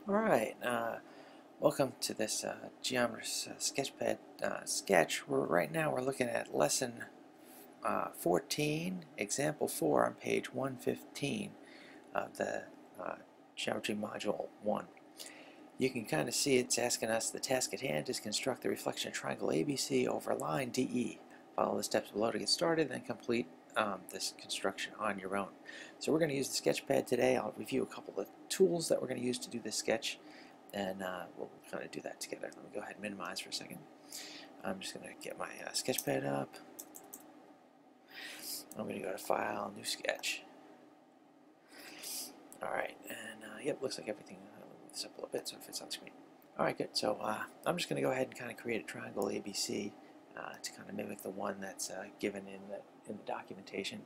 Alright, welcome to this Geometer's Sketchpad sketch. Right now we're looking at lesson 14, example 4 on page 115 of the Geometry Module 1. You can kind of see it's asking us the task at hand is construct the reflection triangle ABC over line DE. Follow the steps below to get started, then complete this construction on your own. So we're going to use the Sketchpad today. I'll review a couple of tools that we're going to use to do this sketch, and we'll kind of do that together. Let me go ahead and minimize for a second. I'm just going to get my Sketchpad up. I'm going to go to File, New Sketch. Alright, and yep, looks like everything. I'll move this up a little bit so it fits on the screen. Alright, good. So I'm just going to go ahead and kind of create a triangle ABC to kind of mimic the one that's given in the documentation.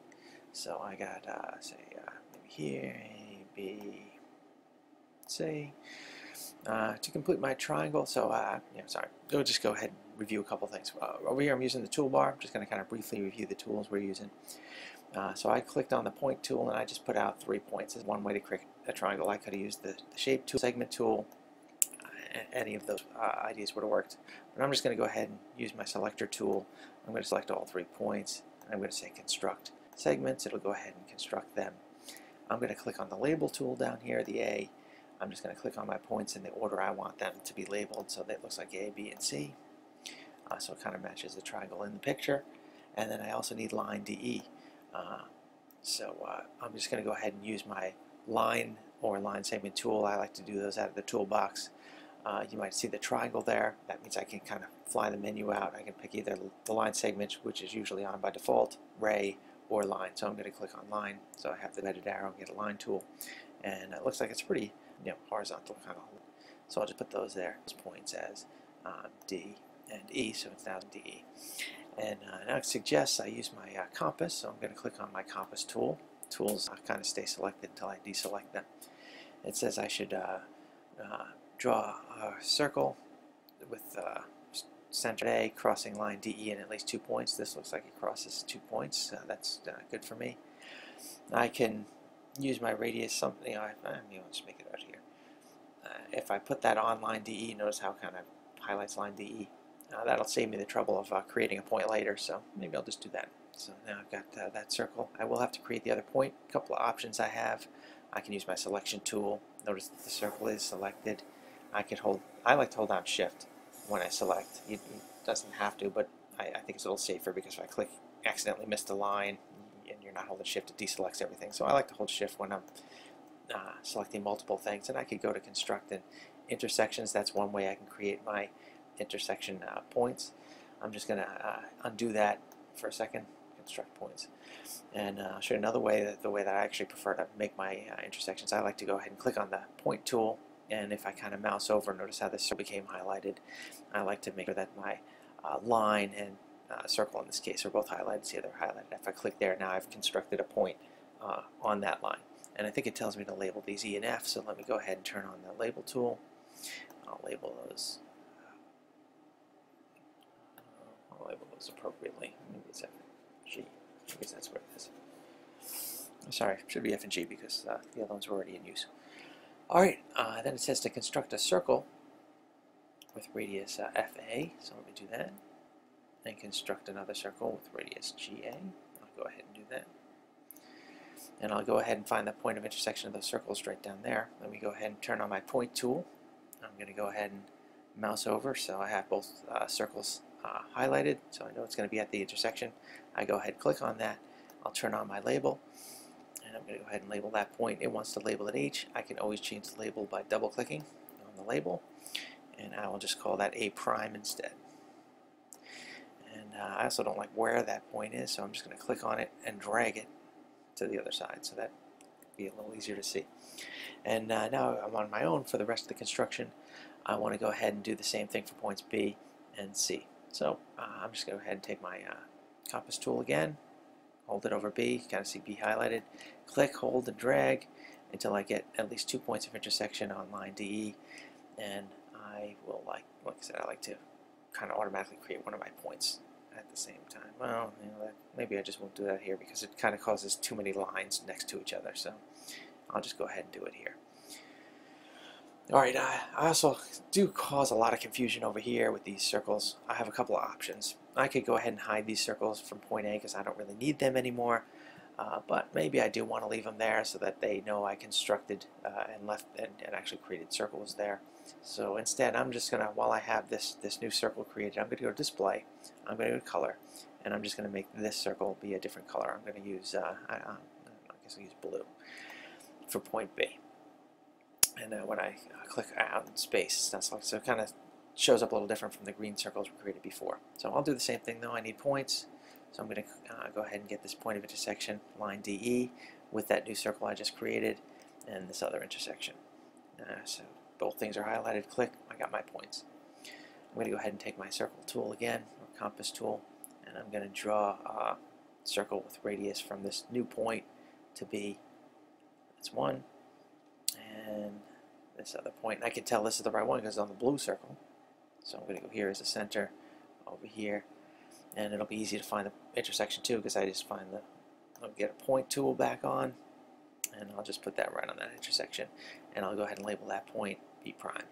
So I got, say, maybe here, A, B, C. To complete my triangle, so, we'll just go ahead and review a couple things. Over here I'm using the toolbar. I'm just going to kind of briefly review the tools we're using. So I clicked on the point tool and I just put out 3 points. This is one way to create a triangle. I could have used the shape tool, segment tool, any of those ideas would have worked. But I'm just going to go ahead and use my selector tool. I'm going to select all 3 points. And I'm going to say construct segments. It'll go ahead and construct them. I'm going to click on the label tool down here, the A. I'm just going to click on my points in the order I want them to be labeled so that it looks like A, B, and C. So it kind of matches the triangle in the picture. And then I also need line DE. I'm just going to go ahead and use my line or line segment tool. I like to do those out of the toolbox. You might see the triangle there. That means I can kind of fly the menu out. I can pick either the line segment, which is usually on by default, ray, or line. So I'm going to click on line. So I have the embedded arrow and get a line tool. And it looks like it's pretty horizontal kind of. So I'll just put those there as points as D and E. So it's now DE. And now it suggests I use my compass. So I'm going to click on my compass tool. Tools kind of stay selected until I deselect them. It says I should draw a circle with center A crossing line DE and at least 2 points. This looks like it crosses 2 points. That's good for me. I can use my radius something. I'll just make it out here. If I put that on line DE, notice how it kind of highlights line DE. That'll save me the trouble of creating a point later, so maybe I'll just do that. So now I've got that circle. I will have to create the other point. A couple of options I have. I can use my selection tool. Notice that the circle is selected. I like to hold down Shift when I select. It doesn't have to, but I think it's a little safer because if I accidentally missed a line and you're not holding Shift, it deselects everything. So I like to hold Shift when I'm selecting multiple things. And I could go to construct and intersections. That's one way I can create my intersection points. I'm just going to undo that for a second. Construct points. And I'll show you another way, the way that I actually prefer to make my intersections. I like to go ahead and click on the point tool, and if I kind of mouse over, notice how this became highlighted. I like to make sure that my line and circle in this case are both highlighted. See, they're highlighted. If I click there, now I've constructed a point on that line. And I think it tells me to label these E and F, so let me go ahead and turn on the label tool. I'll label those. I'll label those appropriately. Maybe it's F and G. I guess that's what it is. Sorry, it should be F and G because the other ones were already in use. Alright, then it says to construct a circle with radius FA, so let me do that. And construct another circle with radius GA. I'll go ahead and do that. And I'll go ahead and find the point of intersection of those circles right down there. Let me go ahead and turn on my point tool. I'm going to go ahead and mouse over so I have both circles highlighted, so I know it's going to be at the intersection. I go ahead and click on that. I'll turn on my label, and I'm going to go ahead and label that point. It wants to label it H. I can always change the label by double-clicking on the label, and I will just call that A prime instead. And I also don't like where that point is, so I'm just going to click on it and drag it to the other side, so that will be a little easier to see. And now I'm on my own for the rest of the construction. I want to go ahead and do the same thing for points B and C. So I'm just going to go ahead and take my compass tool again, hold it over B, kind of see B highlighted, click, hold, and drag until I get at least 2 points of intersection on line DE, and I will, like I said, I like to kind of automatically create one of my points at the same time. Well, maybe I just won't do that here because it kind of causes too many lines next to each other, so I'll just go ahead and do it here. Alright, I also do cause a lot of confusion over here with these circles. I have a couple of options. I could go ahead and hide these circles from point A because I don't really need them anymore, but maybe I do want to leave them there so that they know I constructed and left and actually created circles there. So instead, I'm just going to, while I have this new circle created, I'm going to go to display, I'm going to go to color, and I'm just going to make this circle be a different color. I'm going to use, I guess I'll use blue for point B. And when I click out in space, that's like, so it kind of shows up a little different from the green circles we created before. So I'll do the same thing though. I need points, so I'm going to go ahead and get this point of intersection, line DE, with that new circle I just created, and this other intersection. So both things are highlighted. Click, I got my points. I'm going to go ahead and take my circle tool again, or compass tool, and I'm going to draw a circle with radius from this new point to B. That's one, and this other point. And I can tell this is the right one because it's on the blue circle. So I'm going to go here as a center, over here, and it'll be easy to find the intersection too because I just find I'll get a point tool back on, and I'll just put that right on that intersection, and I'll go ahead and label that point B prime.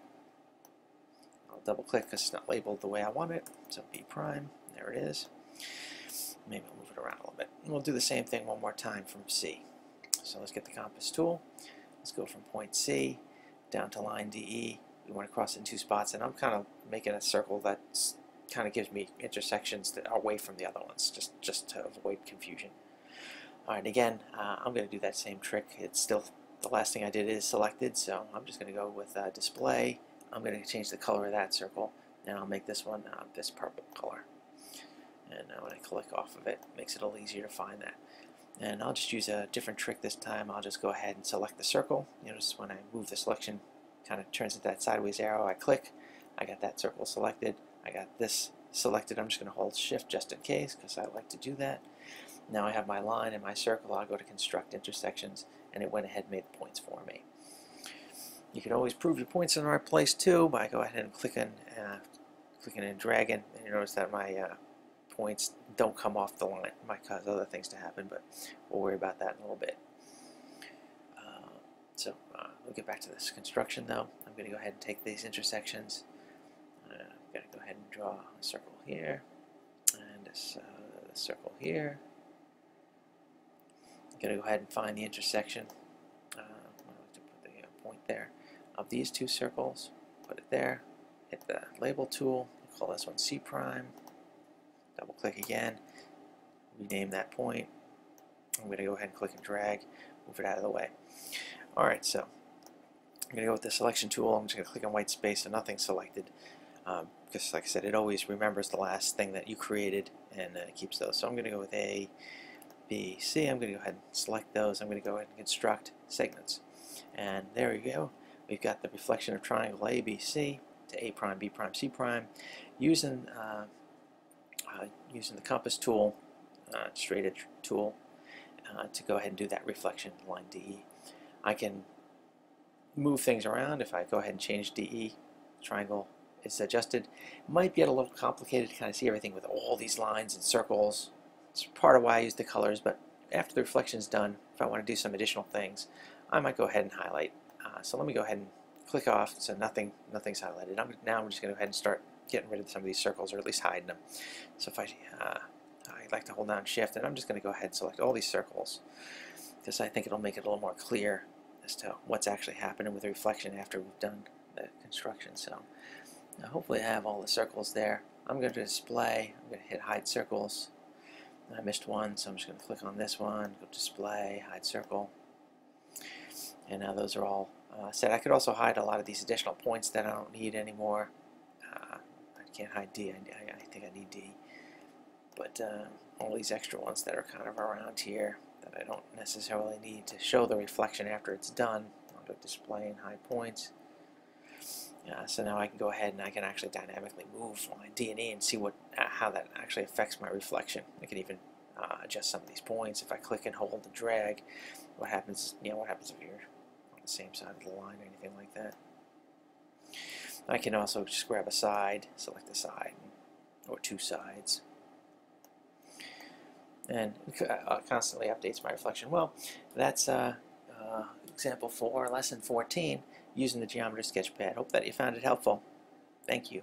I'll double click because it's not labeled the way I want it, so B prime, there it is. Maybe I'll move it around a little bit. And we'll do the same thing one more time from C. So let's get the compass tool. Let's go from point C down to line DE. We want to cross in two spots, and I'm kind of making a circle that kind of gives me intersections that are away from the other ones, just to avoid confusion. Alright, again, I'm going to do that same trick. It's still, the last thing I did is selected, so I'm just going to go with display. I'm going to change the color of that circle, and I'll make this one this purple color. And when I click off of it, it makes it a little easier to find that. And I'll just use a different trick this time. I'll just go ahead and select the circle. You notice when I move the selection, kind of turns into that sideways arrow. I click, I got that circle selected. I got this selected. I'm just going to hold shift just in case because I like to do that. Now I have my line and my circle. I'll go to construct intersections, and it went ahead and made the points for me. You can always prove your points in the right place too by go ahead and clicking and dragging. And you notice that my points don't come off the line. It might cause other things to happen, but we'll worry about that in a little bit. We'll get back to this construction though. I'm going to go ahead and take these intersections. I'm going to go ahead and draw a circle here, and this circle here. I'm going to go ahead and find the intersection. I like to put the point there of these two circles. Put it there. Hit the label tool. Call this one C prime. Double click again, rename that point. I'm going to go ahead and click and drag, move it out of the way. Alright, so I'm going to go with the selection tool. I'm just going to click on white space so nothing's selected, because like I said, it always remembers the last thing that you created and it keeps those. So I'm going to go with A, B, C. I'm going to go ahead and select those. I'm going to go ahead and construct segments. And there we go. We've got the reflection of triangle A, B, C to A prime, B prime, C prime using the compass tool, straight edge tool, to go ahead and do that reflection line DE. I can move things around. If I go ahead and change DE, triangle is adjusted. It might get a little complicated to kind of see everything with all these lines and circles. It's part of why I use the colors, but after the reflection is done, if I want to do some additional things, I might go ahead and highlight. So let me go ahead and click off so nothing's highlighted. Now I'm just going to go ahead and start getting rid of some of these circles, or at least hiding them. So if I like to hold down shift, and I'm just going to go ahead and select all these circles because I think it'll make it a little more clear as to what's actually happening with the reflection after we've done the construction. So now hopefully I have all the circles there. I'm going to display, I'm going to hit hide circles. I missed one, so I'm just going to click on this one, go display, hide circle, and now those are all set. I could also hide a lot of these additional points that I don't need anymore. I can't hide D, I think I need D, but all these extra ones that are kind of around here that I don't necessarily need to show the reflection after it's done. I'll go display and hide points. So now I can go ahead and I can actually dynamically move line D and E and see how that actually affects my reflection. I can even adjust some of these points. If I click and hold and drag, what happens? What happens if you're on the same side of the line or anything like that? I can also just grab a side, select a side, or two sides, and it constantly updates my reflection. Well, that's example 4, lesson 14, using the Geometer Sketchpad. Hope that you found it helpful. Thank you.